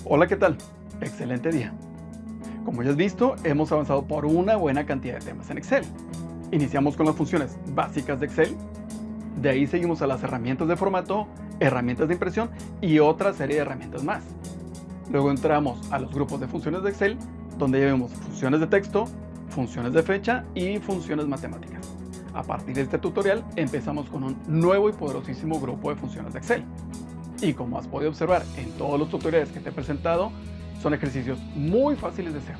Hola, ¿qué tal? Excelente día. Como ya has visto, hemos avanzado por una buena cantidad de temas en Excel. Iniciamos con las funciones básicas de Excel, de ahí seguimos a las herramientas de formato, herramientas de impresión y otra serie de herramientas más. Luego entramos a los grupos de funciones de Excel, donde ya vemos funciones de texto, funciones de fecha y funciones matemáticas. A partir de este tutorial empezamos con un nuevo y poderosísimo grupo de funciones de Excel. Y como has podido observar en todos los tutoriales que te he presentado, son ejercicios muy fáciles de hacer.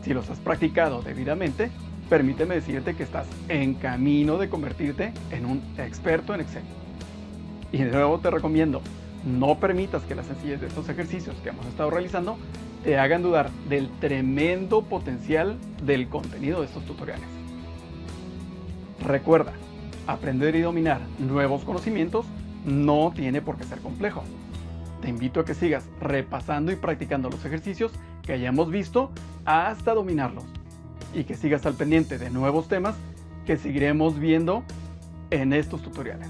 Si los has practicado debidamente, permíteme decirte que estás en camino de convertirte en un experto en Excel. Y de nuevo te recomiendo, no permitas que la sencillez de estos ejercicios que hemos estado realizando te hagan dudar del tremendo potencial del contenido de estos tutoriales. Recuerda, aprender y dominar nuevos conocimientos no tiene por qué ser complejo. Te invito a que sigas repasando y practicando los ejercicios que hayamos visto hasta dominarlos y que sigas al pendiente de nuevos temas que seguiremos viendo en estos tutoriales.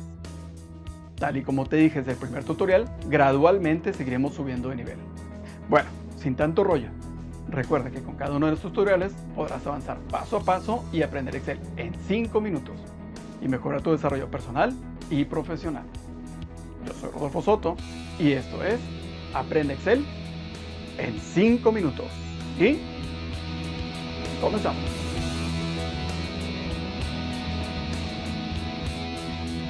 Tal y como te dije desde el primer tutorial, gradualmente seguiremos subiendo de nivel. Bueno, sin tanto rollo, recuerda que con cada uno de estos tutoriales podrás avanzar paso a paso y aprender Excel en 5 minutos y mejorar tu desarrollo personal y profesional. Yo soy Rodolfo Soto y esto es Aprende Excel en 5 minutos. Y comenzamos.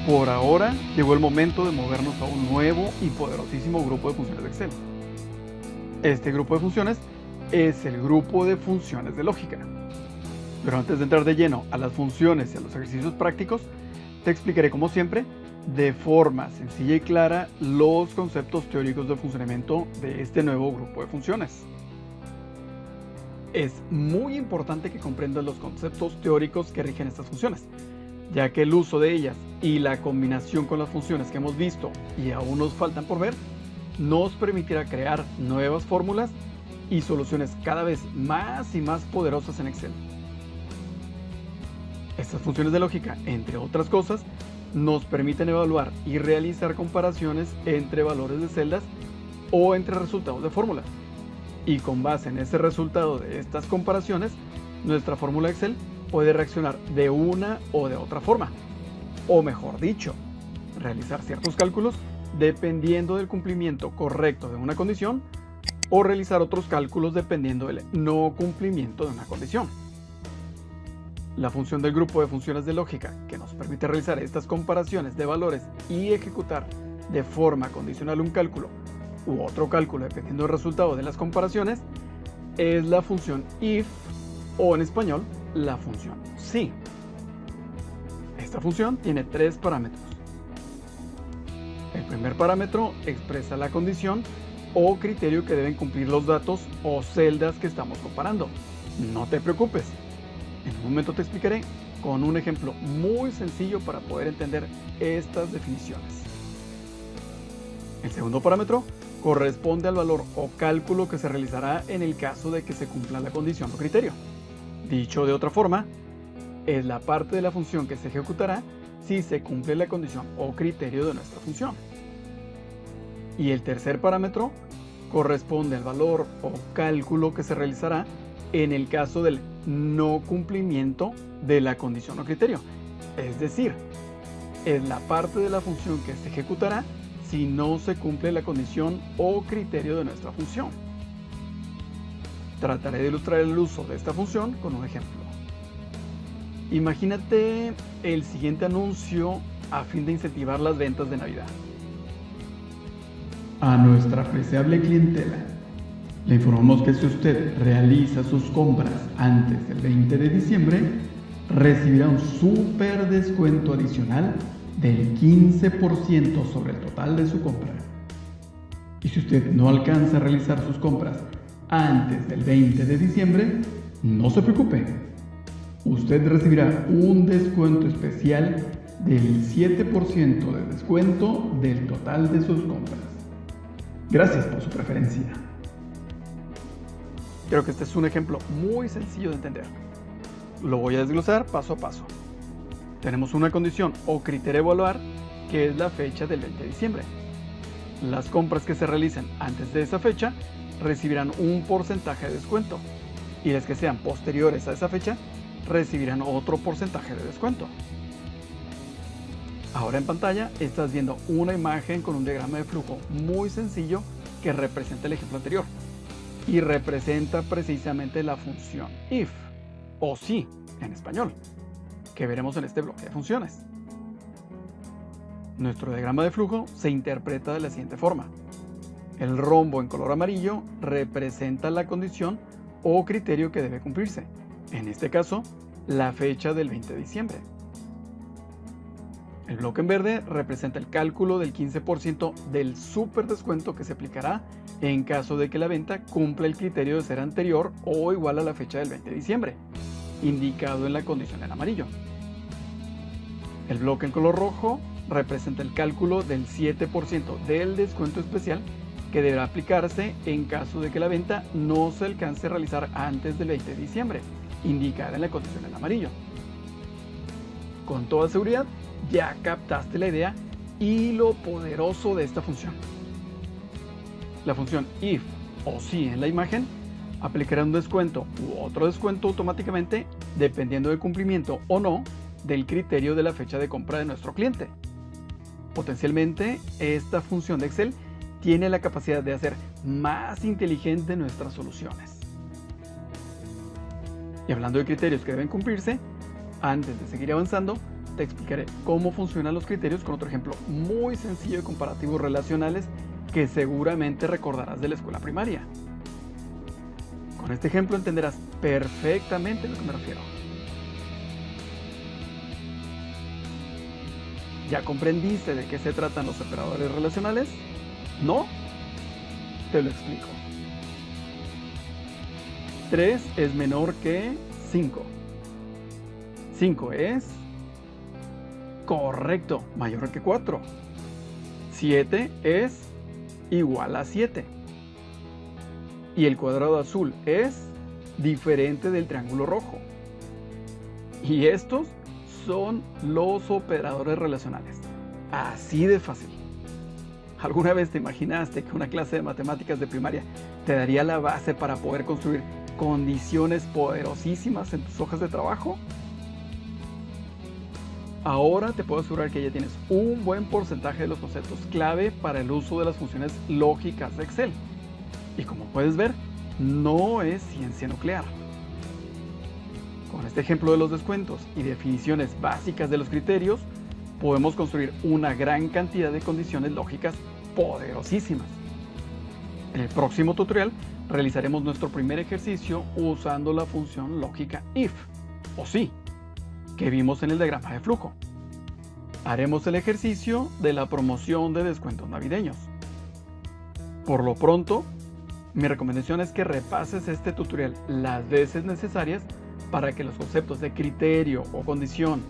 Por ahora llegó el momento de movernos a un nuevo y poderosísimo grupo de funciones de Excel. Este grupo de funciones es el grupo de funciones de lógica. Pero antes de entrar de lleno a las funciones y a los ejercicios prácticos, te explicaré como siempre de forma sencilla y clara los conceptos teóricos de funcionamiento de este nuevo grupo de funciones. Es muy importante que comprendas los conceptos teóricos que rigen estas funciones, ya que el uso de ellas y la combinación con las funciones que hemos visto y aún nos faltan por ver, nos permitirá crear nuevas fórmulas y soluciones cada vez más y más poderosas en Excel. Estas funciones de lógica, entre otras cosas, nos permiten evaluar y realizar comparaciones entre valores de celdas o entre resultados de fórmulas. Y con base en ese resultado de estas comparaciones, nuestra fórmula Excel puede reaccionar de una o de otra forma. O mejor dicho, realizar ciertos cálculos dependiendo del cumplimiento correcto de una condición o realizar otros cálculos dependiendo del no cumplimiento de una condición. La función del grupo de funciones de lógica que nos permite realizar estas comparaciones de valores y ejecutar de forma condicional un cálculo u otro cálculo dependiendo del resultado de las comparaciones es la función if o en español la función si. Esta función tiene 3 parámetros. El primer parámetro expresa la condición o criterio que deben cumplir los datos o celdas que estamos comparando. No te preocupes. En un momento te explicaré con un ejemplo muy sencillo para poder entender estas definiciones. El segundo parámetro corresponde al valor o cálculo que se realizará en el caso de que se cumpla la condición o criterio. Dicho de otra forma, es la parte de la función que se ejecutará si se cumple la condición o criterio de nuestra función. Y el tercer parámetro corresponde al valor o cálculo que se realizará en el caso del no cumplimiento de la condición o criterio. Es decir, es la parte de la función que se ejecutará si no se cumple la condición o criterio de nuestra función. Trataré de ilustrar el uso de esta función con un ejemplo. Imagínate el siguiente anuncio a fin de incentivar las ventas de Navidad. A nuestra apreciable clientela, le informamos que si usted realiza sus compras antes del 20 de diciembre, recibirá un súper descuento adicional del 15% sobre el total de su compra. Y si usted no alcanza a realizar sus compras antes del 20 de diciembre, no se preocupe. Usted recibirá un descuento especial del 7% de descuento del total de sus compras. Gracias por su preferencia. Creo que este es un ejemplo muy sencillo de entender. Lo voy a desglosar paso a paso. Tenemos una condición o criterio a evaluar que es la fecha del 20 de diciembre. Las compras que se realicen antes de esa fecha recibirán un porcentaje de descuento y las que sean posteriores a esa fecha recibirán otro porcentaje de descuento. Ahora en pantalla estás viendo una imagen con un diagrama de flujo muy sencillo que representa el ejemplo anterior y representa precisamente la función if o si en español, que veremos en este bloque de funciones. Nuestro diagrama de flujo se interpreta de la siguiente forma. El rombo en color amarillo representa la condición o criterio que debe cumplirse, en este caso, la fecha del 20 de diciembre. El bloque en verde representa el cálculo del 15% del super descuento que se aplicará en caso de que la venta cumpla el criterio de ser anterior o igual a la fecha del 20 de diciembre, indicado en la condición en amarillo. El bloque en color rojo representa el cálculo del 7% del descuento especial que deberá aplicarse en caso de que la venta no se alcance a realizar antes del 20 de diciembre, indicada en la condición en amarillo. Con toda seguridad, ya captaste la idea y lo poderoso de esta función. La función if o si en la imagen aplicará un descuento u otro descuento automáticamente dependiendo del cumplimiento o no del criterio de la fecha de compra de nuestro cliente. Potencialmente, esta función de Excel tiene la capacidad de hacer más inteligente nuestras soluciones. Y hablando de criterios que deben cumplirse, antes de seguir avanzando, te explicaré cómo funcionan los criterios con otro ejemplo muy sencillo de comparativos relacionales que seguramente recordarás de la escuela primaria. Con este ejemplo entenderás perfectamente a lo que me refiero. ¿Ya comprendiste de qué se tratan los operadores relacionales? ¿No? Te lo explico. 3 es menor que 5. 5 es correcto, mayor que 4. 7 es igual a 7. Y el cuadrado azul es diferente del triángulo rojo. Y estos son los operadores relacionales. Así de fácil. ¿Alguna vez te imaginaste que una clase de matemáticas de primaria te daría la base para poder construir condiciones poderosísimas en tus hojas de trabajo? Ahora te puedo asegurar que ya tienes un buen porcentaje de los conceptos clave para el uso de las funciones lógicas de Excel. Y como puedes ver, no es ciencia nuclear. Con este ejemplo de los descuentos y definiciones básicas de los criterios, podemos construir una gran cantidad de condiciones lógicas poderosísimas. En el próximo tutorial realizaremos nuestro primer ejercicio usando la función lógica if o si, que vimos en el diagrama de flujo. Haremos el ejercicio de la promoción de descuentos navideños. Por lo pronto, mi recomendación es que repases este tutorial las veces necesarias para que los conceptos de criterio o condición,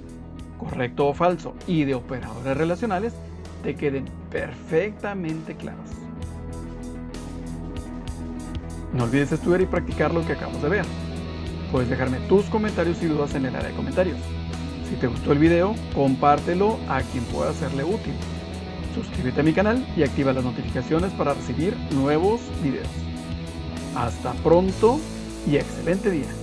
correcto o falso y de operadores relacionales te queden perfectamente claros. No olvides estudiar y practicar lo que acabamos de ver. Puedes dejarme tus comentarios y dudas en el área de comentarios. Si te gustó el video, compártelo a quien pueda serle útil. Suscríbete a mi canal y activa las notificaciones para recibir nuevos videos. Hasta pronto y excelente día.